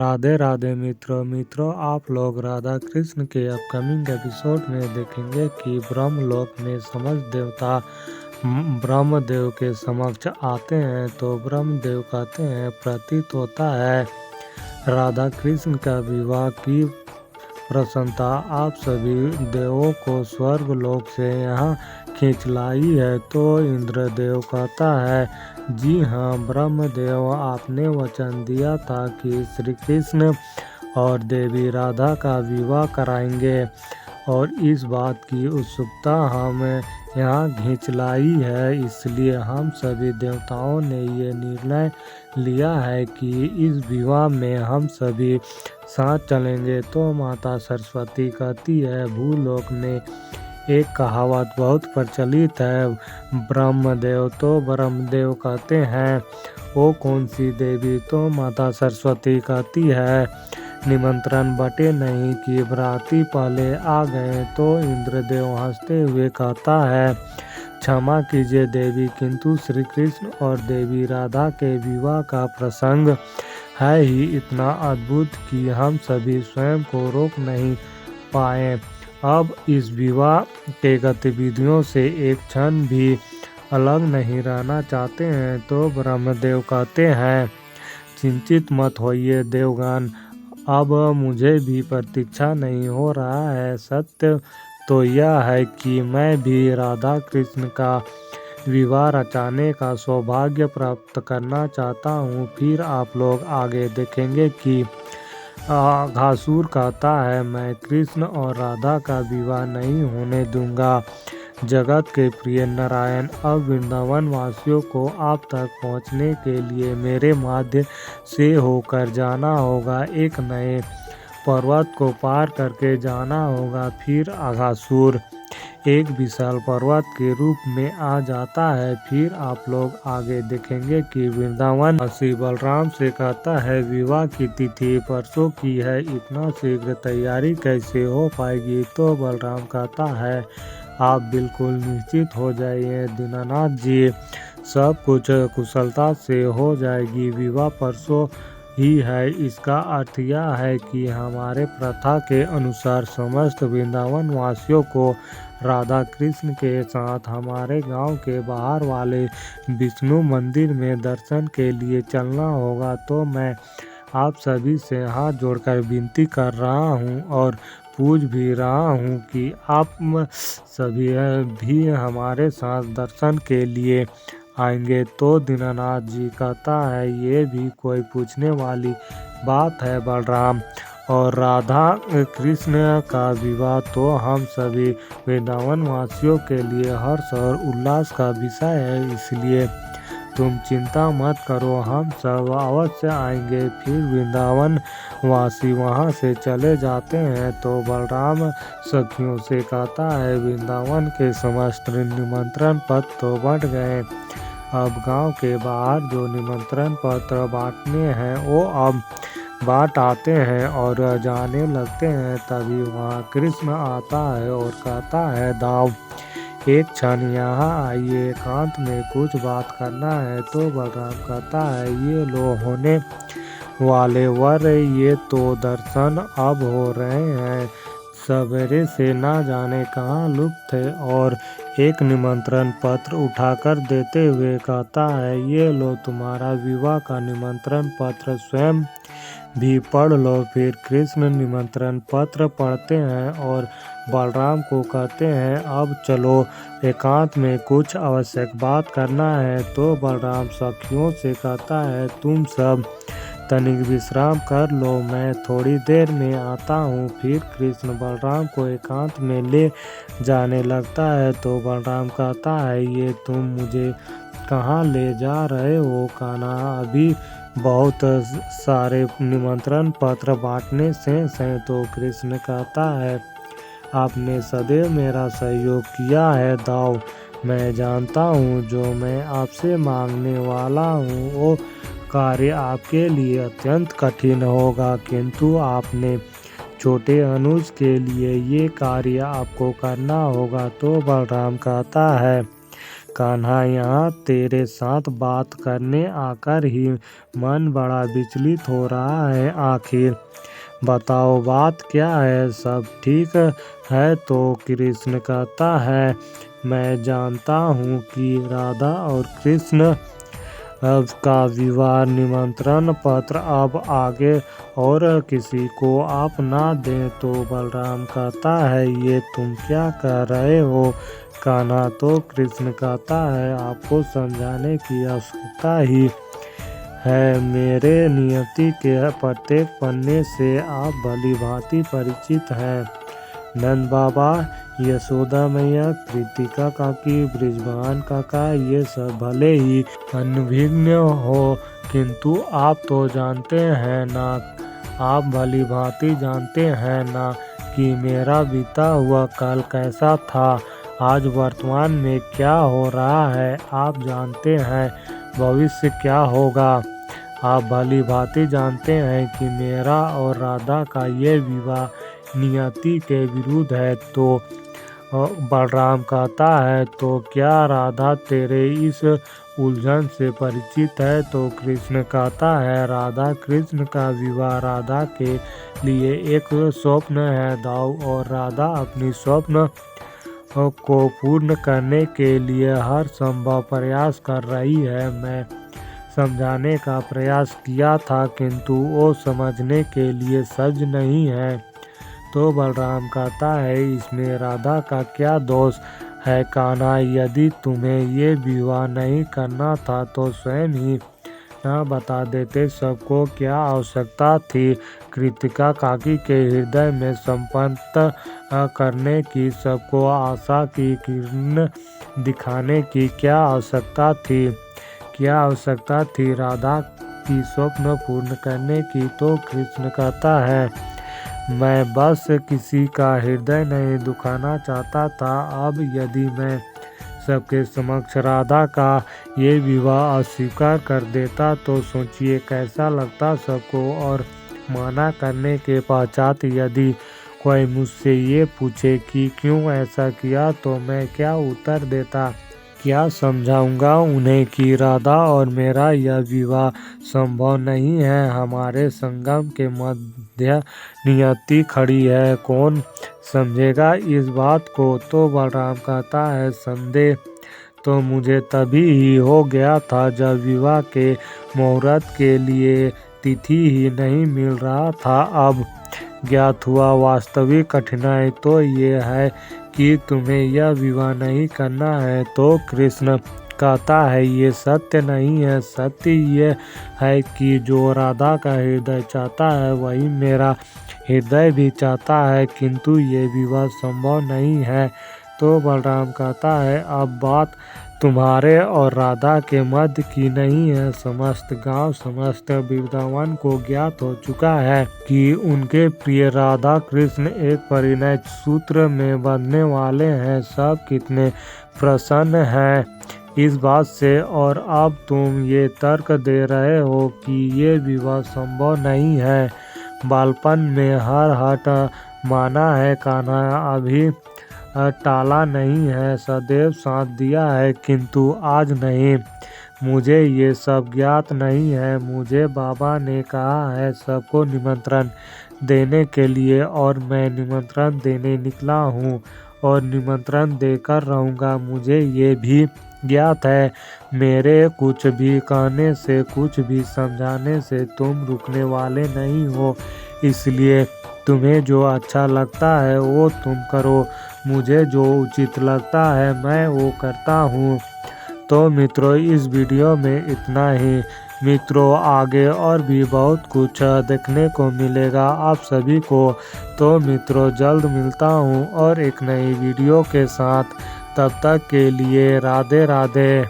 राधे राधे मित्रों आप लोग राधा कृष्ण के अपकमिंग एपिसोड में देखेंगे कि ब्रह्मलोक में समस्त देवता ब्रह्मदेव के समक्ष आते हैं तो ब्रह्मदेव कहते हैं प्रतीत होता है राधा कृष्ण का विवाह की प्रसन्नता आप सभी देवों को स्वर्ग लोक से यहाँ खींच लाई है। तो इंद्रदेव कहता है जी हाँ ब्रह्मदेव, आपने वचन दिया था कि श्री कृष्ण और देवी राधा का विवाह कराएंगे और इस बात की उत्सुकता हमें यहाँ खींच लाई है, इसलिए हम सभी देवताओं ने ये निर्णय लिया है कि इस विवाह में हम सभी साथ चलेंगे। तो माता सरस्वती कहती है भूलोक में एक कहावत बहुत प्रचलित है, ब्रह्मदेव तो ब्रह्मदेव कहते हैं वो कौन सी देवी। तो माता सरस्वती कहती है निमंत्रण बटे नहीं कि बराती पहले आ गए। तो इंद्रदेव हंसते हुए कहता है क्षमा कीजिए देवी, किंतु श्री कृष्ण और देवी राधा के विवाह का प्रसंग है ही इतना अद्भुत कि हम सभी स्वयं को रोक नहीं पाए। अब इस विवाह के गतिविधियों से एक क्षण भी अलग नहीं रहना चाहते हैं। तो ब्रह्मदेव कहते हैं चिंतित मत होइए देवगण, अब मुझे भी प्रतीक्षा नहीं हो रहा है। सत्य तो यह है कि मैं भी राधा कृष्ण का विवाह रचाने का सौभाग्य प्राप्त करना चाहता हूँ। फिर आप लोग आगे देखेंगे कि घासुर कहता है मैं कृष्ण और राधा का विवाह नहीं होने दूंगा। जगत के प्रिय नारायण, अब वृंदावन वासियों को आप तक पहुँचने के लिए मेरे माध्य से होकर जाना होगा, एक नए पर्वत को पार करके जाना होगा। फिर अघासुर एक विशाल पर्वत के रूप में आ जाता है। फिर आप लोग आगे देखेंगे कि वृंदावन श्री बलराम से कहता है विवाह की तिथि परसों की है, इतना शीघ्र तैयारी कैसे हो पाएगी। तो बलराम कहता है आप बिल्कुल निश्चित हो जाइए दीनानाथ जी, सब कुछ कुशलता से हो जाएगी। विवाह परसों ही है, इसका अर्थ यह है कि हमारे प्रथा के अनुसार समस्त वृंदावन वासियों को राधा कृष्ण के साथ हमारे गांव के बाहर वाले विष्णु मंदिर में दर्शन के लिए चलना होगा। तो मैं आप सभी से हाथ जोड़कर विनती कर रहा हूं और पूछ भी रहा हूं कि आप सभी भी हमारे साथ दर्शन के लिए आएंगे। तो दीनानाथ जी कहता है ये भी कोई पूछने वाली बात है बलराम, और राधा कृष्ण का विवाह तो हम सभी वृंदावन वासियों के लिए हर्ष और उल्लास का विषय है, इसलिए तुम चिंता मत करो, हम सब अवश्य आएंगे। फिर वृंदावन वासी वहां से चले जाते हैं। तो बलराम सखियों से कहता है वृंदावन के समस्त निमंत्रण पत्र तो बंट गए, अब गांव के बाहर जो निमंत्रण पत्र बांटने हैं वो अब बाट आते हैं और जाने लगते हैं। तभी वहाँ कृष्ण आता है और कहता है दाव एक क्षण यहाँ आइए, एकांत में कुछ बात करना है। तो बलराम कहता है ये लो होने वाले वर, ये तो दर्शन अब हो रहे हैं, सवेरे से ना जाने कहाँ लुप्त थे। और एक निमंत्रण पत्र उठाकर देते हुए कहता है ये लो तुम्हारा विवाह का निमंत्रण पत्र, स्वयं भी पढ़ लो। फिर कृष्ण निमंत्रण पत्र पढ़ते हैं और बलराम को कहते हैं अब चलो एकांत में कुछ आवश्यक बात करना है। तो बलराम सखियों से कहता है तुम सब तनिक विश्राम कर लो, मैं थोड़ी देर में आता हूँ। फिर कृष्ण बलराम को एकांत में ले जाने लगता है। तो बलराम कहता है ये तुम मुझे कहाँ ले जा रहे हो कान्हा, अभी बहुत सारे निमंत्रण पत्र बांटने शेष हैं। तो कृष्ण कहता है आपने सदैव मेरा सहयोग किया है दाव, मैं जानता हूँ जो मैं आपसे मांगने वाला हूँ वो कार्य आपके लिए अत्यंत कठिन होगा, किंतु आपने छोटे अनुज के लिए ये कार्य आपको करना होगा। तो बलराम कहता है कान्हा, यहाँ तेरे साथ बात करने आकर ही मन बड़ा विचलित हो रहा है। आखिर बताओ बात क्या है? सब ठीक है तो? कृष्ण कहता है, मैं जानता हूँ कि राधा और कृष्ण का विवाह निमंत्रण पत्र अब आगे और किसी को आप ना दें। तो बलराम कहता है, ये तुम क्या कह रहे हो? कान्हा, तो कृष्ण कहता है, आपको समझाने की आवश्यकता ही है। मेरे नियति के प्रत्येक पन्ने से आप भली भांति परिचित हैं। नंद बाबा, यशोदा मैया, कृतिका काकी, बृजभान काका, ये सब भले ही अनभिज्ञ हो, किंतु आप तो जानते हैं ना, आप भली भांति जानते हैं ना कि मेरा बीता हुआ कल कैसा था, आज वर्तमान में क्या हो रहा है। आप जानते हैं भविष्य क्या होगा। आप भली भांति जानते हैं कि मेरा और राधा का ये विवाह नियति के विरुद्ध है। तो बलराम कहता है, तो क्या राधा तेरे इस उलझन से परिचित है? तो कृष्ण कहता है, राधा कृष्ण का विवाह राधा के लिए एक स्वप्न है दाऊ, और राधा अपनी स्वप्न को पूर्ण करने के लिए हर संभव प्रयास कर रही है। मैं समझाने का प्रयास किया था, किंतु वो समझने के लिए सज्ज नहीं है। तो बलराम कहता है, इसमें राधा का क्या दोष है? कान्हा, यदि तुम्हें ये विवाह नहीं करना था तो स्वयं ही न बता देते, सबको क्या आवश्यकता थी कृतिका काकी के हृदय में संपन्न करने की, सबको आशा की किरण दिखाने की क्या आवश्यकता थी? क्या आवश्यकता थी राधा की स्वप्न पूर्ण करने की? तो कृष्ण कहता है, मैं बस किसी का हृदय नहीं दुखाना चाहता था। अब यदि मैं सबके समक्ष राधा का ये विवाह अस्वीकार कर देता तो सोचिए कैसा लगता सबको। और माना करने के पश्चात यदि कोई मुझसे ये पूछे कि क्यों ऐसा किया, तो मैं क्या उत्तर देता? क्या समझाऊंगा उन्हें कि राधा और मेरा यह विवाह संभव नहीं है? हमारे संगम के मध्य नियति खड़ी है, कौन समझेगा इस बात को? तो बलराम कहता है, संदेह तो मुझे तभी ही हो गया था जब विवाह के मुहूर्त के लिए तिथि ही नहीं मिल रहा था। अब ज्ञात हुआ वास्तविक कठिनाई तो ये है कि तुम्हें यह विवाह नहीं करना है। तो कृष्ण कहता है, ये सत्य नहीं है। सत्य ये है कि जो राधा का हृदय चाहता है वही मेरा हृदय भी चाहता है, किंतु ये विवाह संभव नहीं है। तो बलराम कहता है, अब बात तुम्हारे और राधा के मध्य की नहीं है। समस्त गांव, समस्त वृंदावन को ज्ञात हो चुका है कि उनके प्रिय राधा कृष्ण एक परिणय सूत्र में बंधने वाले हैं। सब कितने प्रसन्न हैं इस बात से, और अब तुम ये तर्क दे रहे हो कि ये विवाह संभव नहीं है। बालपन में हर हट माना है कान्हा, अभी टाला नहीं है, सदैव साथ दिया है, किंतु आज नहीं। मुझे ये सब ज्ञात नहीं है। मुझे बाबा ने कहा है सबको निमंत्रण देने के लिए, और मैं निमंत्रण देने निकला हूँ और निमंत्रण देकर रहूँगा। मुझे ये भी ज्ञात है मेरे कुछ भी कहने से, कुछ भी समझाने से तुम रुकने वाले नहीं हो, इसलिए तुम्हें जो अच्छा लगता है वो तुम करो। मुझे जो उचित लगता है मैं वो करता हूँ। तो मित्रों, इस वीडियो में इतना ही। मित्रों, आगे और भी बहुत कुछ देखने को मिलेगा आप सभी को। तो मित्रों, जल्द मिलता हूँ और एक नई वीडियो के साथ। तब तक के लिए राधे राधे।